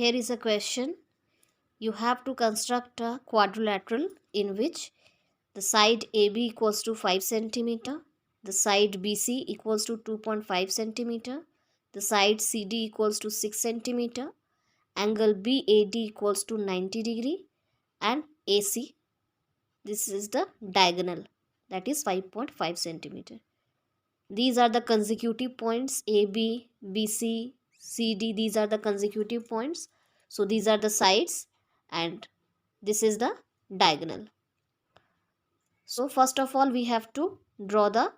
here is a question. You have to construct a quadrilateral in which the side AB equals to 5 centimeter, the side BC equals to 2.5 centimeter, the side CD equals to 6 centimeter, angle BAD equals to 90 degree, and AC, this is the diagonal, that is 5.5 centimeter. These are the consecutive points AB, BC, CD. These are the consecutive points. So these are the sides and this is the diagonal. So first of all we have to draw the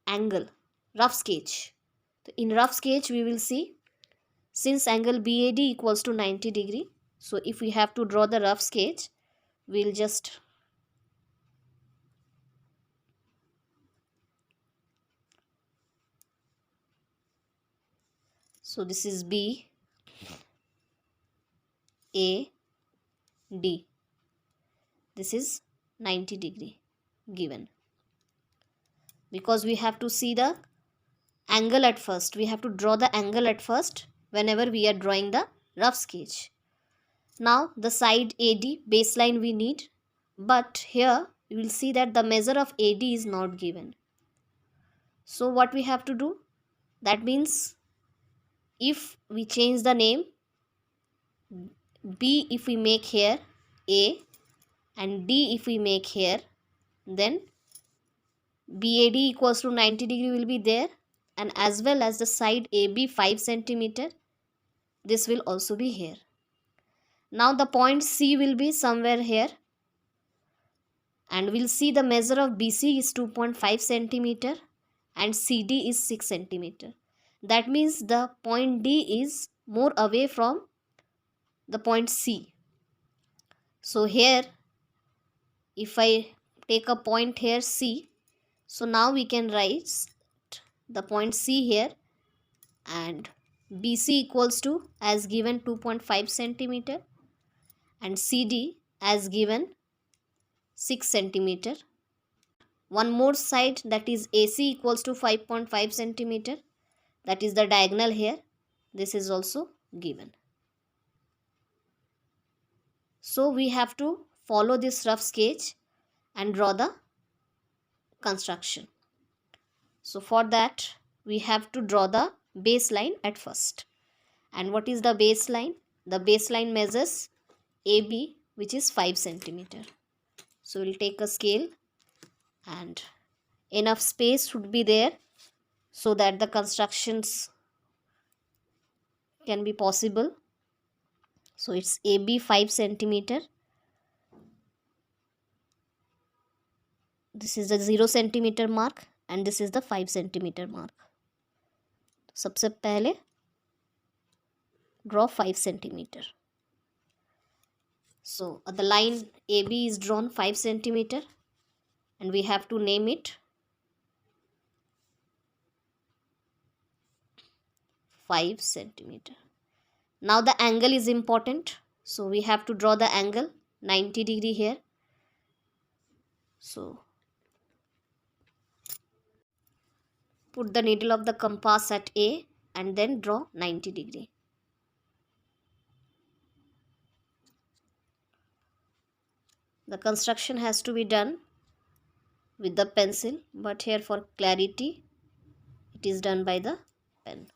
angle, rough sketch. In rough sketch we will see, since angle BAD equals to 90 degree. So if we have to draw the rough sketch, we'll just so this is B, A, D. This is 90 degree given. Because we have to see the angle at first. We have to draw the angle at first whenever we are drawing the rough sketch. Now the side AD baseline we need. But here you will see that the measure of AD is not given. So what we have to do? That means if we change the name, B if we make here A and D if we make here, then BAD equals to 90 degree will be there, and as well as the side AB 5 centimeter, this will also be here. Now the point C will be somewhere here, and we'll see the measure of BC is 2.5 centimeter and CD is 6 centimeter. That means the point D is more away from the point C. So here if I take a point here C, so now we can write the point C here, and BC equals to as given 2.5 centimeter and CD as given 6 centimeter. One more side, that is AC equals to 5.5 centimeter, that is the diagonal here. This is also given. So we have to follow this rough sketch and draw the construction. So for that we have to draw the baseline at first. And what is the baseline? The baseline measures AB, which is 5 centimeter. So we'll take a scale, and enough space should be there so that the constructions can be possible. So it's AB 5 centimeter. This is the 0 centimeter mark and this is the 5 centimeter mark. सबसे पहले draw 5 centimeter. So the line AB is drawn 5 centimeter and we have to name it 5 centimeter. Now the angle is important, so we have to draw the angle 90 degree here. So put the needle of the compass at A and then draw 90 degree. The construction has to be done with the pencil, but here for clarity it is done by the pen.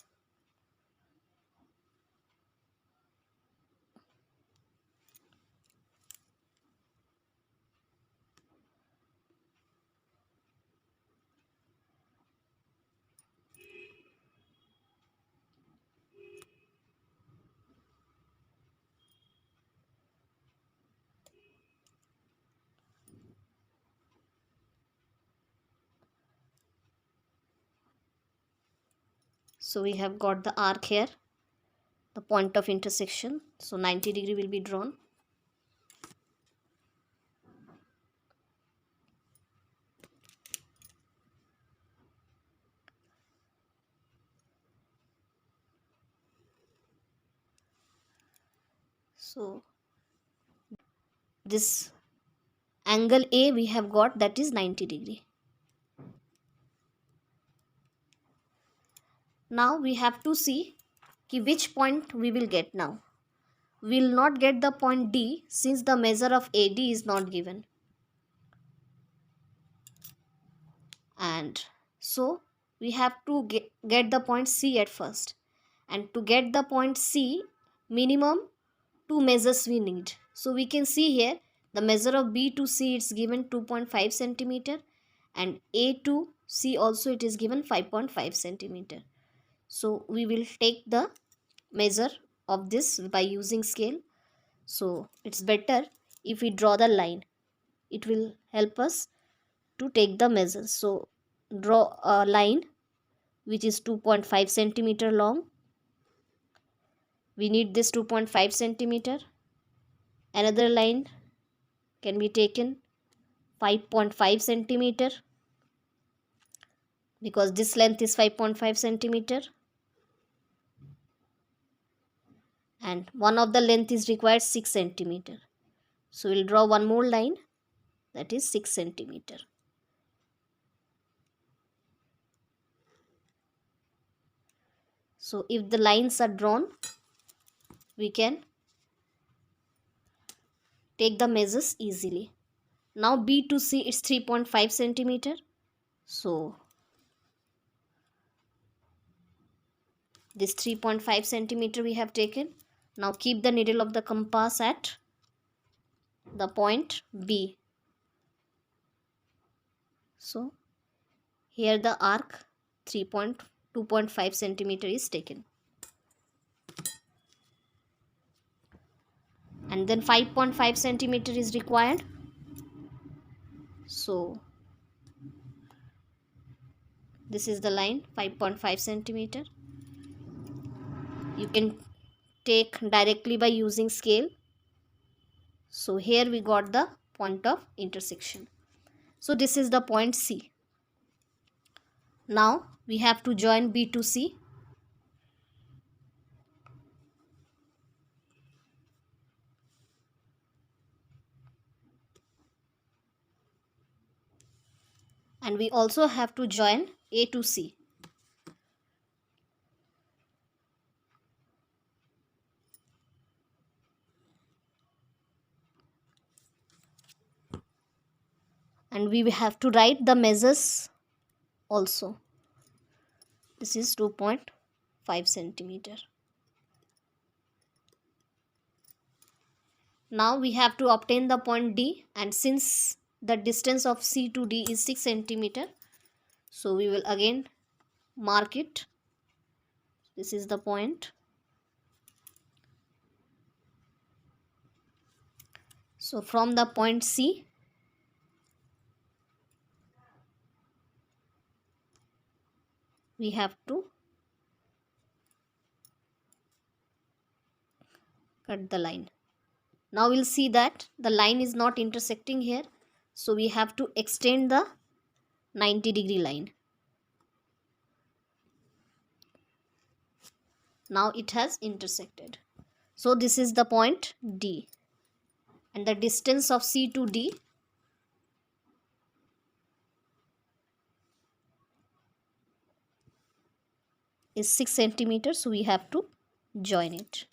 So we have got the arc here, the point of intersection. So 90 degree will be drawn. So this angle A we have got, that is 90 degree. Now we have to see कि which point we will get now. We will not get the point D since the measure of AD is not given. And so we have to get the point C at first. And to get the point C, minimum 2 measures we need. So we can see here the measure of B to C is given 2.5 centimeter, and A to C also it is given 5.5 centimeter. So we will take the measure of this by using scale. So it's better if we draw the line. It will help us to take the measures. So draw a line which is 2.5 centimeter long. We need this 2.5 centimeter. Another line can be taken 5.5 centimeter because this length is 5.5 centimeter, and one of the length is required 6 centimeter. So we'll draw one more line, that is 6 centimeter. So if the lines are drawn, we can take the measures easily. Now B to C is 3.5 centimeter. So this 3.5 centimeter we have taken. Now keep the needle of the compass at the point B. So here the arc 2.5 centimeter is taken. And then 5.5 centimeter is required. So this is the line 5.5 centimeter. You can take directly by using scale. So here we got the point of intersection. So this is the point C. Now we have to join B to C. And we also have to join A to C. And we have to write the measures also. This is 2.5 centimeter. Now we have to obtain the point D, and since the distance of C to D is 6 centimeter, so we will again mark it. This is the point. So from the point C, we have to cut the line. Now we'll see that the line is not intersecting here, so we have to extend the 90-degree line. Now it has intersected. So this is the point D, and the distance of C to D is 6 centimeters. So we have to join it,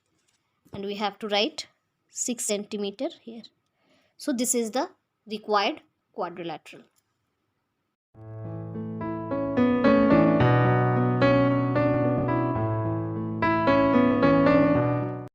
and we have to write 6 centimeter here. So this is the required quadrilateral.